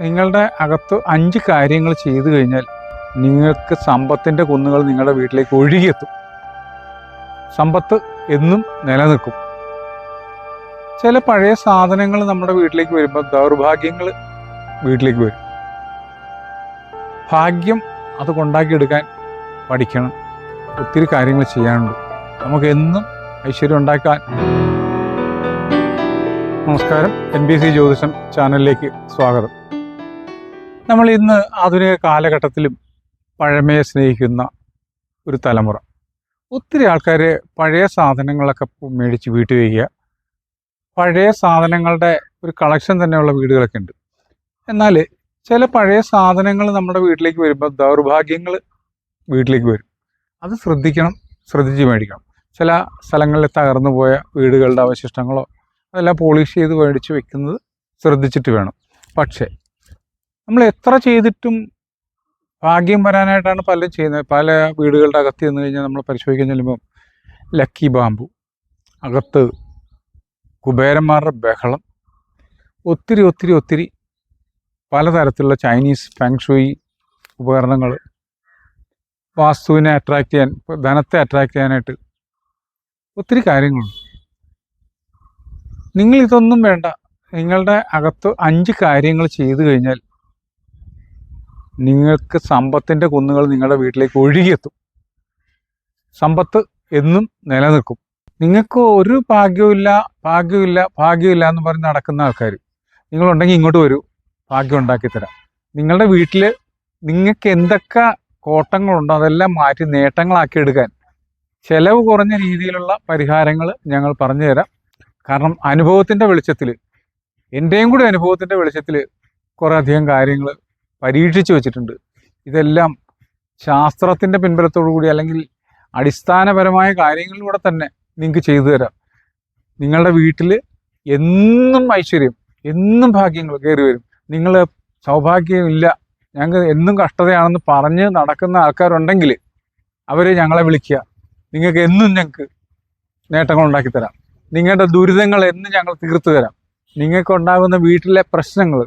നിങ്ങളുടെ അകത്ത് 5 കാര്യങ്ങൾ ചെയ്തു കഴിഞ്ഞാൽ നിങ്ങൾക്ക് സമ്പത്തിൻ്റെ കുന്നുകൾ നിങ്ങളുടെ വീട്ടിലേക്ക് ഒഴുകിയെത്തും. സമ്പത്ത് എന്നും നിലനിൽക്കും. ചില പഴയ സാധനങ്ങൾ നമ്മുടെ വീട്ടിലേക്ക് വരുമ്പോൾ ദൗർഭാഗ്യങ്ങൾ വീട്ടിലേക്ക് വരും. ഭാഗ്യം അത് കൊണ്ടാക്കിയെടുക്കാൻ പഠിക്കണം. ഒത്തിരി കാര്യങ്ങൾ ചെയ്യാനുണ്ട്. നമുക്ക് എന്നും ഐശ്വര്യം ഉണ്ടാക്കാൻ. നമസ്കാരം, NBC ജ്യോതിഷം ചാനലിലേക്ക് സ്വാഗതം. നമ്മൾ ഇന്ന് ആധുനിക കാലഘട്ടത്തിലും പഴമയെ സ്നേഹിക്കുന്ന ഒരു തലമുറ. ഒത്തിരി ആൾക്കാർ പഴയ സാധനങ്ങളൊക്കെ മേടിച്ച് വീട്ടിൽ വയ്ക്കുക. പഴയ സാധനങ്ങളുടെ ഒരു കളക്ഷൻ തന്നെയുള്ള വീടുകളൊക്കെ ഉണ്ട്. എന്നാൽ ചില പഴയ സാധനങ്ങൾ നമ്മുടെ വീട്ടിലേക്ക് വരുമ്പോൾ ദൗർഭാഗ്യങ്ങൾ വീട്ടിലേക്ക് വരും. അത് ശ്രദ്ധിക്കണം, ശ്രദ്ധിച്ച് മേടിക്കണം. ചില സ്ഥലങ്ങളിൽ തകർന്നു പോയ വീടുകളുടെ അവശിഷ്ടങ്ങളോ അതെല്ലാം പോളിഷ് ചെയ്ത് മേടിച്ച് വെക്കുന്നത് ശ്രദ്ധിച്ചിട്ട് വേണം. പക്ഷേ നമ്മൾ എത്ര ചെയ്തിട്ടും ഭാഗ്യം വരാനായിട്ടാണ് പലരും ചെയ്യുന്നത്. പല വീടുകളുടെ അകത്ത് ചെന്ന് കഴിഞ്ഞാൽ നമ്മൾ പരിശോധിക്കാൻ ചെല്ലുമ്പം ലക്കി ബാമ്പു, അകത്ത് കുബേരന്മാരുടെ ബഹളം, ഒത്തിരി പലതരത്തിലുള്ള ചൈനീസ് ഫെങ്ഷുയി ഉപകരണങ്ങൾ, വാസ്തുവിനെ അട്രാക്റ്റ് ചെയ്യാൻ, ധനത്തെ അട്രാക്റ്റ് ചെയ്യാനായിട്ട് ഒത്തിരി കാര്യങ്ങളുണ്ട്. നിങ്ങൾ ഇതൊന്നും വേണ്ട. നിങ്ങളുടെ അകത്ത് 5 കാര്യങ്ങൾ ചെയ്തു കഴിഞ്ഞാൽ നിങ്ങൾക്ക് സമ്പത്തിൻ്റെ കുന്നുകൾ നിങ്ങളുടെ വീട്ടിലേക്ക് ഒഴുകിയെത്തും. സമ്പത്ത് എന്നും നിലനിൽക്കും. നിങ്ങൾക്ക് ഒരു ഭാഗ്യമില്ല എന്ന് പറഞ്ഞ് നടക്കുന്ന ആൾക്കാർ നിങ്ങളുണ്ടെങ്കിൽ ഇങ്ങോട്ട് വരൂ, ഭാഗ്യം ഉണ്ടാക്കിത്തരാം. നിങ്ങളുടെ വീട്ടിൽ നിങ്ങൾക്ക് എന്തൊക്കെ കോട്ടങ്ങളുണ്ടോ അതെല്ലാം മാറ്റി നേട്ടങ്ങളാക്കി എടുക്കാൻ ചിലവ് കുറഞ്ഞ രീതിയിലുള്ള പരിഹാരങ്ങൾ ഞങ്ങൾ പറഞ്ഞു തരാം. കാരണം അനുഭവത്തിൻ്റെ വെളിച്ചത്തിൽ, എൻ്റെയും കൂടി അനുഭവത്തിൻ്റെ വെളിച്ചത്തിൽ കുറേ അധികം കാര്യങ്ങൾ പരീക്ഷിച്ച് വെച്ചിട്ടുണ്ട്. ഇതെല്ലാം ശാസ്ത്രത്തിൻ്റെ പിൻബലത്തോടു കൂടി അല്ലെങ്കിൽ അടിസ്ഥാനപരമായ കാര്യങ്ങളിലൂടെ തന്നെ നിങ്ങൾക്ക് ചെയ്തു തരാം. നിങ്ങളുടെ വീട്ടിൽ എന്നും ഐശ്വര്യം, എന്നും ഭാഗ്യങ്ങൾ കയറി വരും. നിങ്ങൾ സൗഭാഗ്യമില്ല, ഞങ്ങൾക്ക് എന്നും കഷ്ടതയാണെന്ന് പറഞ്ഞ് നടക്കുന്ന ആൾക്കാരുണ്ടെങ്കിൽ അവർ ഞങ്ങളെ വിളിക്കുക. നിങ്ങൾക്ക് എന്നും ഞങ്ങൾക്ക് നേട്ടങ്ങൾ ഉണ്ടാക്കിത്തരാം. നിങ്ങളുടെ ദുരിതങ്ങൾ എന്നും ഞങ്ങൾ തീർത്തു തരാം. നിങ്ങൾക്കുണ്ടാകുന്ന വീട്ടിലെ പ്രശ്നങ്ങൾ,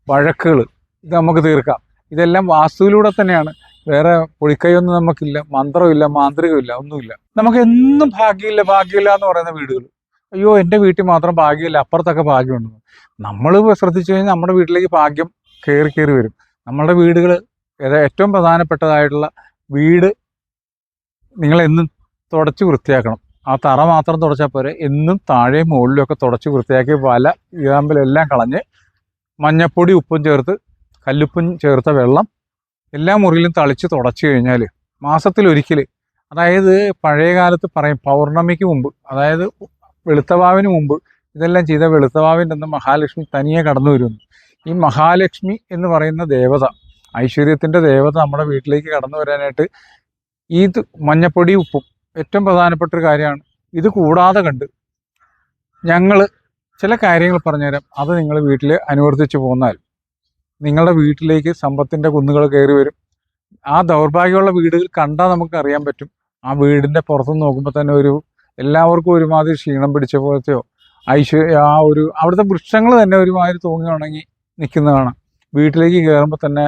വഴക്കുകൾ, ഇത് നമുക്ക് തീർക്കാം. ഇതെല്ലാം വാസ്തുവിലൂടെ തന്നെയാണ്. വേറെ പൊളിക്കൈയൊന്നും നമുക്കില്ല, മന്ത്രമില്ല, മാന്ത്രികമില്ല, ഒന്നുമില്ല. നമുക്ക് എന്നും ഭാഗ്യമില്ല എന്ന് പറയുന്ന വീടുകൾ. അയ്യോ, എൻ്റെ വീട്ടിൽ മാത്രം ഭാഗ്യമില്ല, അപ്പുറത്തൊക്കെ ഭാഗ്യമുണ്ട്. നമ്മൾ ശ്രദ്ധിച്ചു കഴിഞ്ഞാൽ നമ്മുടെ വീട്ടിലേക്ക് ഭാഗ്യം കയറി വരും. നമ്മളുടെ വീടുകൾ ഏറ്റവും പ്രധാനപ്പെട്ടതായിട്ടുള്ള വീട് നിങ്ങളെന്നും തുടച്ച് വൃത്തിയാക്കണം. ആ തറ മാത്രം തുടച്ചാൽ പോരെ, എന്നും താഴെയും മുകളിലൊക്കെ തുടച്ച് വൃത്തിയാക്കി വല ഈറാമ്പലെല്ലാം കളഞ്ഞ് മഞ്ഞപ്പൊടി, ഉപ്പും ചേർത്ത്, കല്ലുപ്പും ചേർത്ത വെള്ളം എല്ലാ മുറിയിലും തളിച്ച് തുടച്ചു കഴിഞ്ഞാൽ മാസത്തിലൊരിക്കൽ, അതായത് പഴയ കാലത്ത് പറയും പൗർണമിക്ക് മുമ്പ്, അതായത് വെളുത്തവാവിന് മുമ്പ് ഇതെല്ലാം ചെയ്ത വെളുത്തവാവിൻ്റെ അന്ന് മഹാലക്ഷ്മി തനിയെ കടന്നു വരുന്നു. ഈ മഹാലക്ഷ്മി എന്ന് പറയുന്ന ദേവത, ഐശ്വര്യത്തിൻ്റെ ദേവത നമ്മുടെ വീട്ടിലേക്ക് കടന്നു വരാനായിട്ട് ഇത് മഞ്ഞപ്പൊടി, ഉപ്പും ഏറ്റവും പ്രധാനപ്പെട്ട ഒരു കാര്യമാണ്. ഇത് കൂടാതെ കണ്ട് ഞങ്ങൾ ചില കാര്യങ്ങൾ പറഞ്ഞുതരാം. അത് നിങ്ങൾ വീട്ടിൽ അനുവർത്തിച്ച് പോന്നാൽ നിങ്ങളുടെ വീട്ടിലേക്ക് സമ്പത്തിൻ്റെ കുന്നുകൾ കയറി വരും. ആ ദൗർഭാഗ്യമുള്ള വീടുകൾ കണ്ടാൽ നമുക്ക് അറിയാൻ പറ്റും. ആ വീടിൻ്റെ പുറത്തുനിന്ന് നോക്കുമ്പോൾ തന്നെ എല്ലാവർക്കും ഒരുമാതിരി ക്ഷീണം പിടിച്ച പോലത്തെയോ അവിടുത്തെ വൃക്ഷങ്ങൾ തന്നെ ഒരുമാതിരി തൂങ്ങി ഉണങ്ങി നിൽക്കുന്നതാണ്. വീട്ടിലേക്ക് കയറുമ്പോൾ തന്നെ,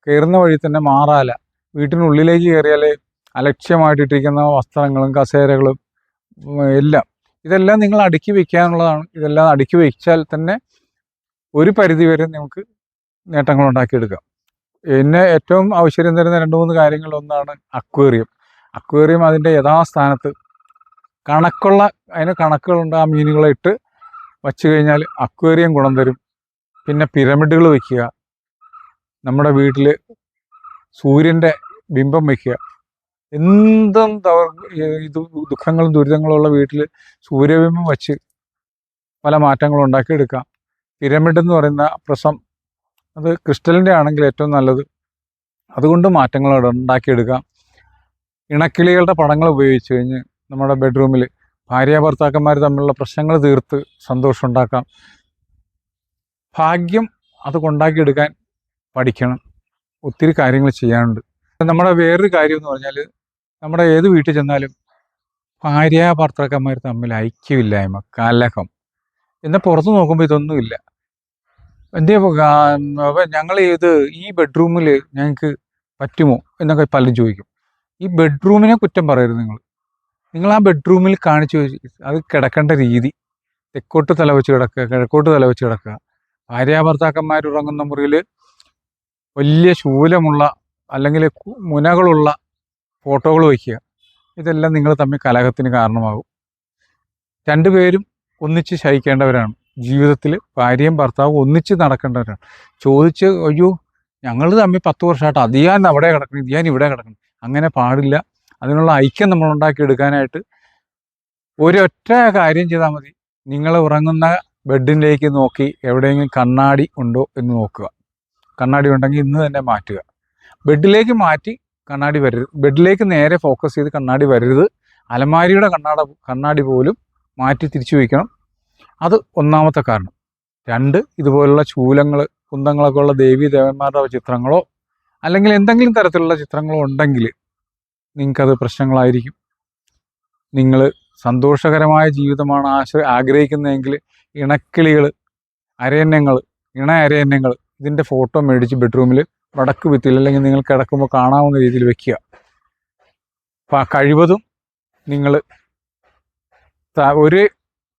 കയറുന്ന വഴി തന്നെ മാറാല, വീട്ടിനുള്ളിലേക്ക് കയറിയാൽ അലക്ഷ്യമായിട്ടിരിക്കുന്ന വസ്ത്രങ്ങളും കസേരകളും എല്ലാം, ഇതെല്ലാം നിങ്ങൾ അടുക്കി വയ്ക്കാനുള്ളതാണ്. ഇതെല്ലാം അടുക്കി വയ്ച്ചാൽ തന്നെ ഒരു പരിധി വരെ നമുക്ക് നേട്ടങ്ങൾ ഉണ്ടാക്കിയെടുക്കാം. എന്നെ ഏറ്റവും ഐശ്വര്യം തരുന്ന 2-3 കാര്യങ്ങളൊന്നാണ് അക്വേറിയം. അക്വേറിയം അതിൻ്റെ യഥാസ്ഥാനത്ത് അതിന് കണക്കുകളുണ്ട്. ആ മീനുകളെ ഇട്ട് വച്ചു കഴിഞ്ഞാൽ അക്വേറിയം ഗുണം തരും. പിന്നെ പിരമിഡുകൾ വയ്ക്കുക, നമ്മുടെ വീട്ടിൽ സൂര്യൻ്റെ ബിംബം വയ്ക്കുക. എന്തും ദുഃഖങ്ങളും ദുരിതങ്ങളും ഉള്ള വീട്ടിൽ സൂര്യബിംബം വച്ച് പല മാറ്റങ്ങളും ഉണ്ടാക്കിയെടുക്കാം. പിരമിഡ് എന്ന് പറയുന്ന പ്രസം, അത് ക്രിസ്റ്റലിൻ്റെ ആണെങ്കിൽ ഏറ്റവും നല്ലത്. അതുകൊണ്ട് മാറ്റങ്ങൾ ഉണ്ടാക്കിയെടുക്കാം. ഇണക്കിളികളുടെ പടങ്ങൾ ഉപയോഗിച്ച് കഴിഞ്ഞ് നമ്മുടെ ബെഡ്റൂമിൽ ഭാര്യാഭർത്താക്കന്മാർ തമ്മിലുള്ള പ്രശ്നങ്ങൾ തീർത്ത് സന്തോഷം ഉണ്ടാക്കാം. ഭാഗ്യം അത് കൊണ്ടാക്കിയെടുക്കാൻ പഠിക്കണം. ഒത്തിരി കാര്യങ്ങൾ ചെയ്യാനുണ്ട്. നമ്മുടെ വേറൊരു കാര്യം എന്ന് പറഞ്ഞാൽ, നമ്മുടെ ഏത് വീട്ടിൽ ചെന്നാലും ഭാര്യാഭർത്താക്കന്മാർ തമ്മിൽ ഐക്യമില്ലായ്മ, കലഹം. എന്നാൽ പുറത്ത് നോക്കുമ്പോൾ ഇതൊന്നുമില്ല. എന്തേ അപ്പം ഞങ്ങൾ ഈ ബെഡ്റൂമിൽ ഞങ്ങൾക്ക് പറ്റുമോ എന്നൊക്കെ പലരും ചോദിക്കും. ഈ ബെഡ്റൂമിനെ കുറ്റം പറയരുത് നിങ്ങൾ ആ ബെഡ്റൂമിൽ കാണിച്ചു അത് കിടക്കേണ്ട രീതി, തെക്കോട്ട് തല വെച്ച് കിടക്കുക, കിഴക്കോട്ട് തല വെച്ച് കിടക്കുക, ഭാര്യാഭർത്താക്കന്മാർ ഉറങ്ങുന്ന മുറിയിൽ വലിയ ശൂലമുള്ള അല്ലെങ്കിൽ മുനകളുള്ള ഫോട്ടോകൾ വയ്ക്കുക. ഇതെല്ലാം നിങ്ങൾ തമ്മിൽ കലഹത്തിന് കാരണമാകും. രണ്ടുപേരും ഒന്നിച്ച് ശയിക്കേണ്ടവരാണ്. ജീവിതത്തിൽ ഭാര്യയും ഭർത്താവും ഒന്നിച്ച് നടക്കേണ്ടവരാണ്. ചോദിച്ച് അയ്യോ ഞങ്ങൾ തമ്മിൽ 10 വർഷമായിട്ട് അതിയാൻ അവിടെ കിടക്കണം, ഇതിയാൻ ഇവിടെ കിടക്കണം, അങ്ങനെ പാടില്ല. അതിനുള്ള ഐക്യം നമ്മൾ ഉണ്ടാക്കിയെടുക്കാനായിട്ട് ഒരൊറ്റ കാര്യം ചെയ്താൽ മതി. നിങ്ങൾ ഉറങ്ങുന്ന ബെഡിലേക്ക് നോക്കി എവിടെയെങ്കിലും കണ്ണാടി ഉണ്ടോ എന്ന് നോക്കുക. കണ്ണാടി ഉണ്ടെങ്കിൽ ഇന്ന് തന്നെ മാറ്റുക. ബെഡിലേക്ക് മാറ്റി കണ്ണാടി വരരുത്, ബെഡിലേക്ക് നേരെ ഫോക്കസ് ചെയ്ത് കണ്ണാടി വരരുത്. അലമാരിയുടെ കണ്ണാടി പോലും മാറ്റി തിരിച്ചു വയ്ക്കണം. അത് ഒന്നാമത്തെ കാരണം. 2, ഇതുപോലുള്ള ശൂലങ്ങൾ കുന്തങ്ങളൊക്കെ ഉള്ള ദേവീ ദേവന്മാരുടെ ചിത്രങ്ങളോ അല്ലെങ്കിൽ എന്തെങ്കിലും തരത്തിലുള്ള ചിത്രങ്ങളോ ഉണ്ടെങ്കിൽ നിങ്ങൾക്കത് പ്രശ്നങ്ങളായിരിക്കും. നിങ്ങൾ സന്തോഷകരമായ ജീവിതമാണ് ആഗ്രഹിക്കുന്നതെങ്കിൽ ഇണക്കിളികൾ, അരയന്നങ്ങൾ, അരയന്നങ്ങൾ ഇതിൻ്റെ ഫോട്ടോ മേടിച്ച് ബെഡ്റൂമിൽ വടക്ക് ഭിത്തിയിൽ അല്ലെങ്കിൽ നിങ്ങൾ കിടക്കുമ്പോൾ കാണാവുന്ന രീതിയിൽ വെക്കുക. കഴിവതും നിങ്ങൾ ഒരു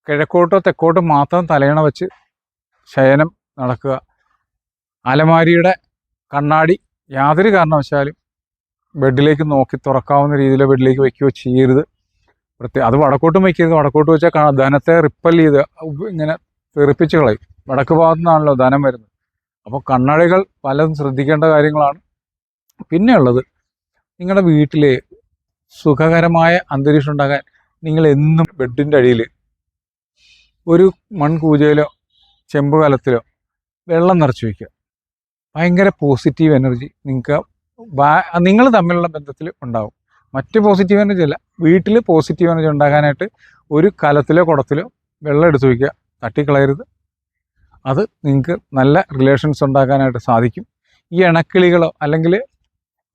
കിഴക്കോട്ടോ തെക്കോട്ടോ മാത്രം തലയണ വെച്ച് ശയനം നടക്കുക. അലമാരിയുടെ കണ്ണാടി യാതൊരു കാരണവശാലും ബെഡിലേക്ക് നോക്കി തുറക്കാവുന്ന രീതിയിൽ ബെഡിലേക്ക് വയ്ക്കുകയോ ചെയ്യരുത്. അത് വടക്കോട്ടും വയ്ക്കരുത്. വടക്കോട്ട് വെച്ചാൽ ധനത്തെ റിപ്പൽ ചെയ്ത് ഇങ്ങനെ തെറിപ്പിച്ച് കളയും. വടക്ക് ഭാഗത്തു നിന്നാണല്ലോ ധനം വരുന്നത്. അപ്പോൾ കണ്ണാടികൾ പലതും ശ്രദ്ധിക്കേണ്ട കാര്യങ്ങളാണ്. പിന്നെയുള്ളത്, നിങ്ങളുടെ വീട്ടിൽ സുഖകരമായ അന്തരീക്ഷം ഉണ്ടാകാൻ നിങ്ങൾ എന്നും ബെഡിൻ്റെ അടിയിൽ ഒരു മൺകൂജയിലോ ചെമ്പ് കലത്തിലോ വെള്ളം നിറച്ച് വയ്ക്കുക. ഭയങ്കര പോസിറ്റീവ് എനർജി നിങ്ങൾ തമ്മിലുള്ള ബന്ധത്തിൽ ഉണ്ടാകും. മറ്റ് പോസിറ്റീവ് എനർജി അല്ല, വീട്ടിൽ പോസിറ്റീവ് എനർജി ഉണ്ടാകാനായിട്ട് ഒരു കലത്തിലോ കുടത്തിലോ വെള്ളം എടുത്ത് വയ്ക്കുക. തട്ടിക്കളയരുത്. അത് നിങ്ങൾക്ക് നല്ല റിലേഷൻസ് ഉണ്ടാക്കാനായിട്ട് സാധിക്കും. ഈ ഇണക്കിളികളോ അല്ലെങ്കിൽ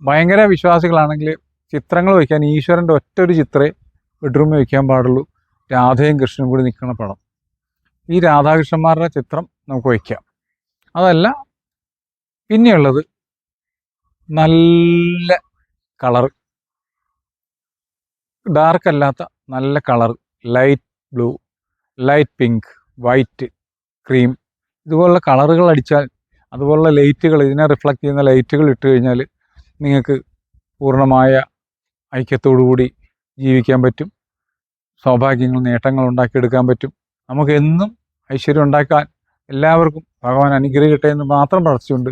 ഭയങ്കര വിശ്വാസികളാണെങ്കിൽ ചിത്രങ്ങൾ വയ്ക്കാൻ ഈശ്വരൻ്റെ ഒറ്റൊരു ചിത്രമേ ബെഡ്റൂമിൽ വയ്ക്കാൻ പാടുള്ളൂ. രാധയും കൃഷ്ണനും കൂടി നിൽക്കുന്ന പടം. ഈ രാധാകൃഷ്ണന്മാരുടെ ചിത്രം നമുക്ക് വയ്ക്കാം. അതല്ല, പിന്നെയുള്ളത് നല്ല കളർ, ഡാർക്ക് അല്ലാത്ത നല്ല colour, light blue, light pink, white, cream, ഇതുപോലുള്ള കളറുകൾ അടിച്ചാൽ, അതുപോലുള്ള ലൈറ്റുകൾ, ഇതിനെ റിഫ്ലക്റ്റ് ചെയ്യുന്ന ലൈറ്റുകൾ ഇട്ട് കഴിഞ്ഞാൽ നിങ്ങൾക്ക് പൂർണ്ണമായ ഐക്യത്തോടുകൂടി ജീവിക്കാൻ പറ്റും. സൗഭാഗ്യങ്ങൾ, നേട്ടങ്ങൾ ഉണ്ടാക്കിയെടുക്കാൻ പറ്റും. നമുക്ക് എന്നും ഐശ്വര്യം ഉണ്ടാക്കാൻ എല്ലാവർക്കും ഭഗവാൻ അനുഗ്രഹിക്കട്ടെ എന്ന് മാത്രം പ്രാർത്ഥിച്ചുകൊണ്ട്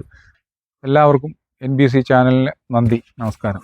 എല്ലാവർക്കും NBC ചാനലിന് നന്ദി, നമസ്കാരം.